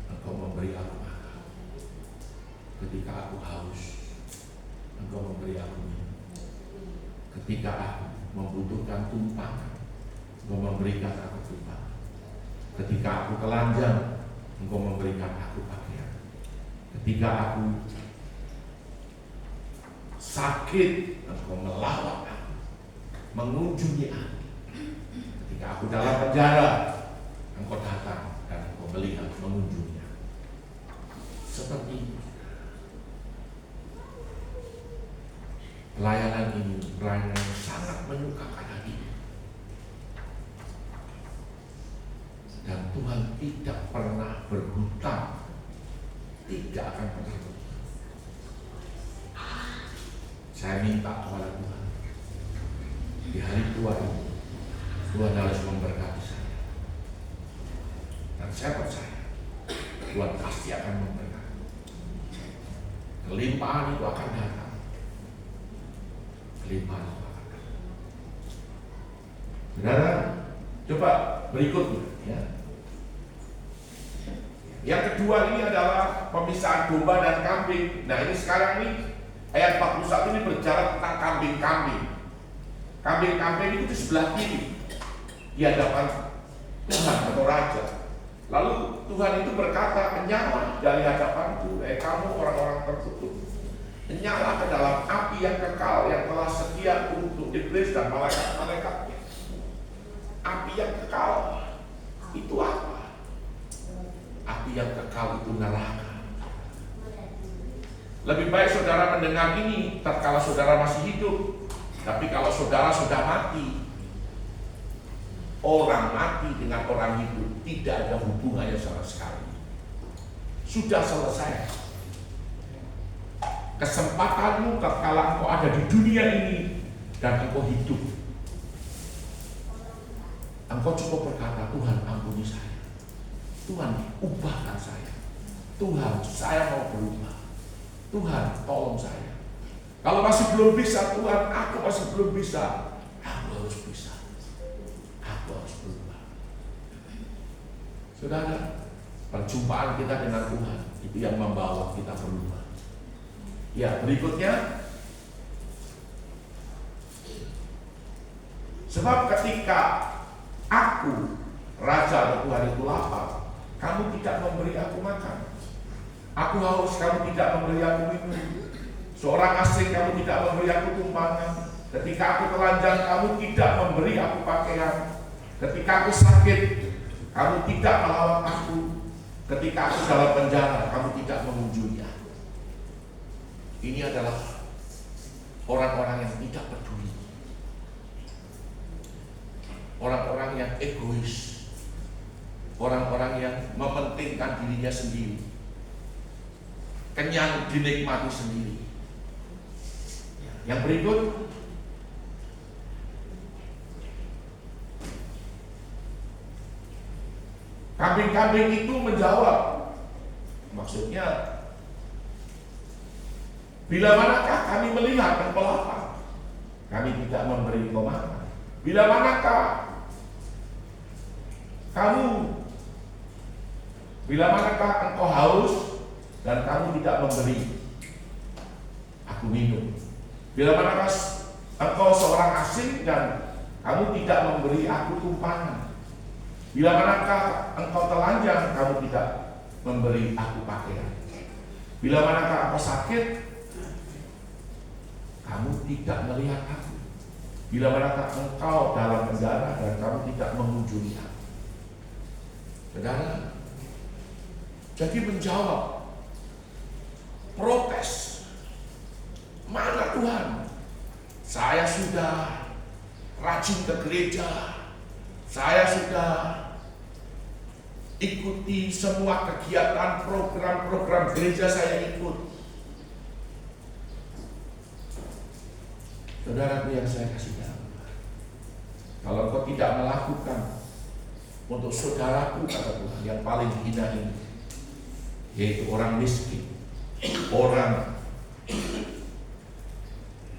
Engkau memberi aku makan. Ketika aku haus, Engkau memberi aku minum. Ketika aku membutuhkan tumpangan, Engkau memberikan aku tumpangan. Ketika aku telanjang, Engkau memberikan aku pakaian. Ketika aku sakit, Engkau melawat aku, mengunjungi aku. Ketika aku dalam penjara, Engkau datang dan Engkau melihat, mengunjungi aku. Seperti itu. Pelayanan ini pelayanan yang sangat menyukakan hati. Dan Tuhan tidak pernah berhutang, tidak akan pernah berhutang. Saya minta kepada Tuhan, di hari tua ini Tuhan harus memberkati saya. Dan saya percaya Tuhan pasti akan memberkati. Kelimpahan itu akan datang. Kelimpahan itu akan datang. Saudara, coba berikutnya ya. Yang kedua ini adalah pemisahan domba dan kambing. Nah ini sekarang ini ayat 41 ini berbicara tentang kambing-kambing. Kambing-kambing itu di sebelah kiri di hadapan Tuhan atau Raja. Lalu Tuhan itu berkata, "Menyala dari hadapanku, kamu orang-orang tertutup. Menyala ke dalam api yang kekal yang telah sedia untuk iblis dan malaikat-malaikatnya." Api yang kekal itu apa? Api yang kekal itu neraka. Lebih baik saudara mendengar ini tatkala saudara masih hidup. Tapi kalau saudara sudah mati, orang mati dengan orang hidup tidak ada hubungannya sama sekali. Sudah selesai. Kesempatanmu tatkala engkau ada di dunia ini dan engkau hidup, engkau cukup berkata, "Tuhan ampuni saya. Tuhan ubahkan saya. Tuhan saya mau berubah. Tuhan tolong saya. Kalau masih belum bisa Tuhan, aku masih belum bisa. Aku harus bisa. Aku harus berubah." Saudara, perjumpaan kita dengan Tuhan itu yang membawa kita berubah. Ya, berikutnya. Sebab ketika aku, Raja atau Tuhan itu lapar, kamu tidak memberi aku makan. Aku haus, kamu tidak memberi aku minum. Seorang asing, kamu tidak memberi aku tumpangan. Ketika aku telanjang, kamu tidak memberi aku pakaian. Ketika aku sakit, kamu tidak merawat aku. Ketika aku dalam penjara, kamu tidak mengunjungi aku. Ini adalah orang-orang yang tidak peduli. Orang-orang yang egois. Orang-orang yang mementingkan dirinya sendiri. Kenyang dinikmati sendiri. Yang berikut, kambing-kambing itu menjawab. Maksudnya, bila manakah kami melihat engkau lapar, kami tidak memberi engkau makan. Bila manakah engkau haus dan kamu tidak memberi aku minum. Bila manakah engkau seorang asing dan kamu tidak memberi aku tumpangan. Bila manakah engkau telanjang, kamu tidak memberi aku pakaian. Bila manakah aku sakit, kamu tidak melihat aku. Bila manakah engkau dalam penjara dan kamu tidak mengunjungi aku. Saudara, jadi menjawab protes. Mana Tuhan? Saya sudah rajin ke gereja. Saya sudah ikuti semua kegiatan, program-program gereja saya ikut. Saudaraku yang saya kasih tahu, kalau kau tidak melakukan untuk saudaraku, kata Tuhan, yang paling hina ini, yaitu orang miskin, orang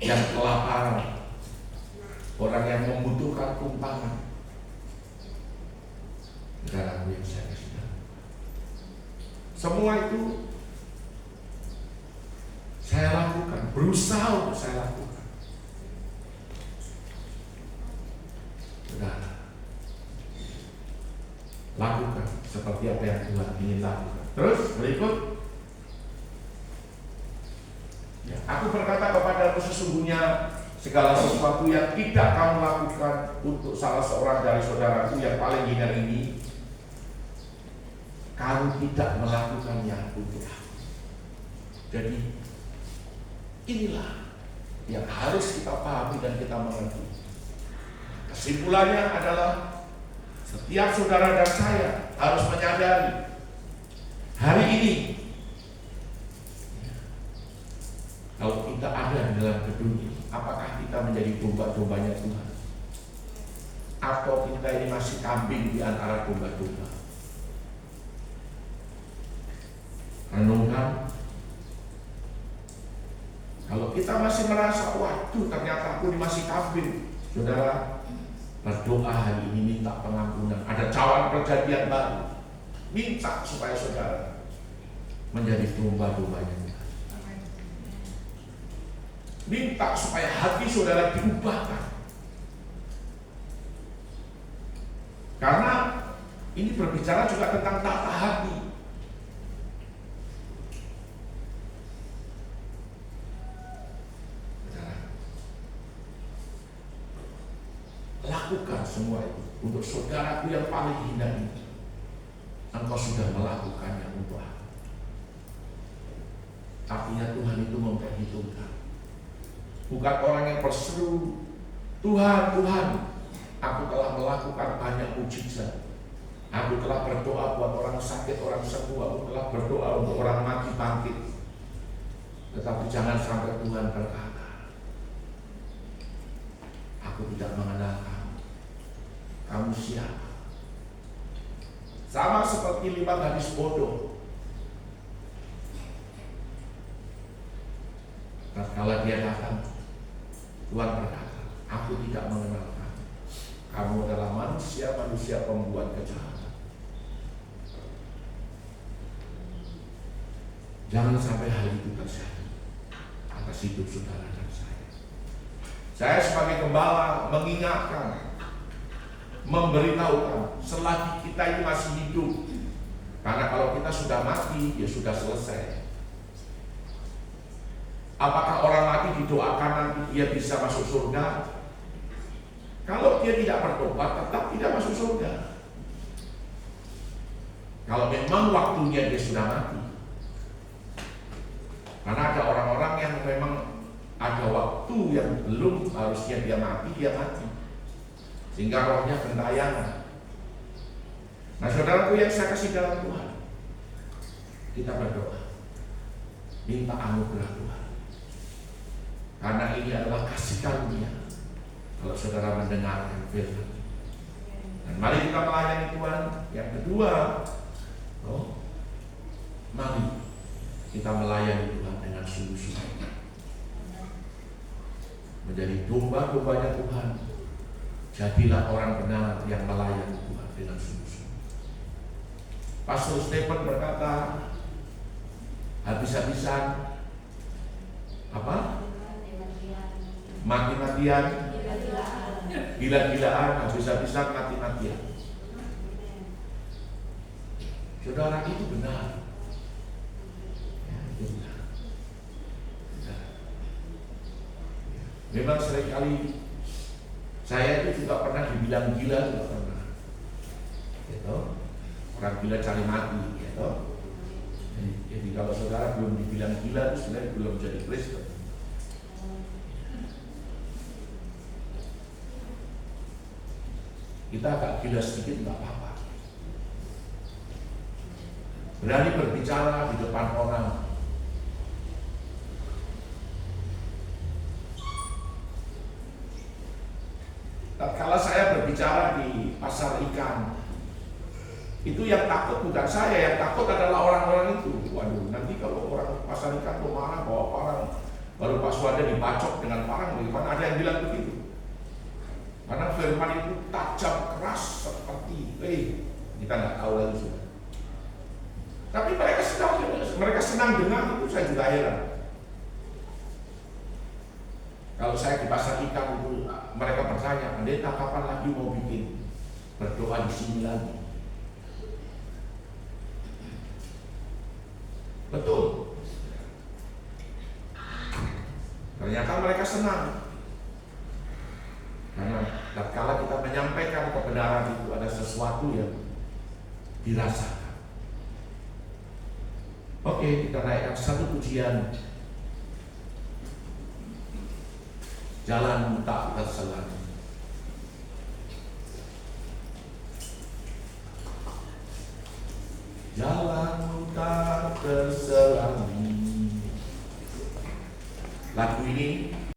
yang kelaparan, orang yang membutuhkan tumpangan, saudaraku yang saya kasih tahu, semua itu saya lakukan, berusaha untuk saya lakukan. Saudara, lakukan seperti apa yang Tuhan ingin lakukan. Terus berikut, ya, aku berkata kepadamu, sesungguhnya segala sesuatu yang tidak kamu lakukan untuk salah seorang dari saudaraku yang paling hina ini, kamu tidak melakukannya untuk aku. Jadi inilah yang harus kita pahami dan kita mengerti. Kesimpulannya adalah setiap saudara dan saya harus menyadari hari ini, kalau kita ada di dalam gedung ini, apakah kita menjadi domba-dombanya Tuhan? Atau kita ini masih kambing di antara domba-domba? Renungkan. Kalau kita masih merasa, waduh ternyata aku ini masih kambing, saudara, berdoa hari ini, minta pengampunan. Ada cawan perjanjian baru. Minta supaya saudara menjadi domba-dombanya. Minta supaya hati saudara diubahkan. Karena ini berbicara juga tentang tata hati. Lakukan semua itu untuk saudaraku yang paling hina ini. Engkau sudah melakukannya untuk aku. Artinya Tuhan itu memperhitungkan. Bukan orang yang berseru, Tuhan, Tuhan, aku telah melakukan banyak mujizat. Aku telah berdoa buat orang sakit, orang sembuh. Aku telah berdoa untuk orang mati bangkit. Tetapi jangan sampai Tuhan berkata, aku tidak mengenal kamu. Kamu siapa? Sama seperti 5 gadis bodoh. Tatkala dia datang, Tuhan berkata, aku tidak mengenal kamu. Kamu adalah manusia pembuat kejahatan. Jangan sampai hal itu terjadi atas hidup saudara dan saya. Saya sebagai gembala mengingatkan, memberitahukan, selagi kita ini masih hidup, kita sudah mati, ya sudah selesai. Apakah orang mati didoakan nanti dia bisa masuk surga? Kalau dia tidak bertobat, tetap tidak masuk surga. Kalau memang waktunya dia sudah mati. Karena ada orang-orang yang memang ada waktu yang belum harusnya dia mati, sehingga rohnya gentayangan. Nah, saudaraku yang saya kasih dalam Tuhan, kita berdoa, minta anugerah Tuhan, karena ini adalah kasih karunia. Kalau saudara mendengarkan firman, dan mari kita melayani Tuhan. Yang kedua, mari kita melayani Tuhan dengan sungguh-sungguh, menjadi domba-dombanya Tuhan. Jadilah orang benar yang melayani Tuhan dengan sungguh-sungguh. Pastor Stephen berkata, habis-habisan mati-matian, gila-gilaan, habis-habisan, mati-matian. Saudara, itu benar. Memang seringkali saya itu juga pernah dibilang gila, juga pernah. Gitu. Orang gila cari mati, gitu. Jadi kalau saudara belum dibilang gila, itu sebenarnya belum jadi Kristen. Kita agak gila sedikit nggak apa-apa. Berani berbicara di depan orang. Kalau saya berbicara di pasar ikan, itu yang takut bukan saya, yang takut adalah orang-orang itu. Waduh, nanti kalau orang pasar ikan tuh marah bawa parang, baru Pak Suwada dibacok dengan parang, bagaimana? Ada yang bilang begitu. Karena firman itu tajam keras seperti, kita nggak tahu lagi sudah. Tapi mereka senang dengar itu, saya juga heran. Kalau saya di pasar ikan itu, mereka bertanya, pendeta kapan lagi mau bikin berdoa di sini lagi? Betul. Ternyata mereka senang. Karena tatkala kita menyampaikan kebenaran itu, ada sesuatu yang dirasakan. Oke, kita naikkan satu pujian. Jalan tak terselang. Jalan tak terselang. Lagu ini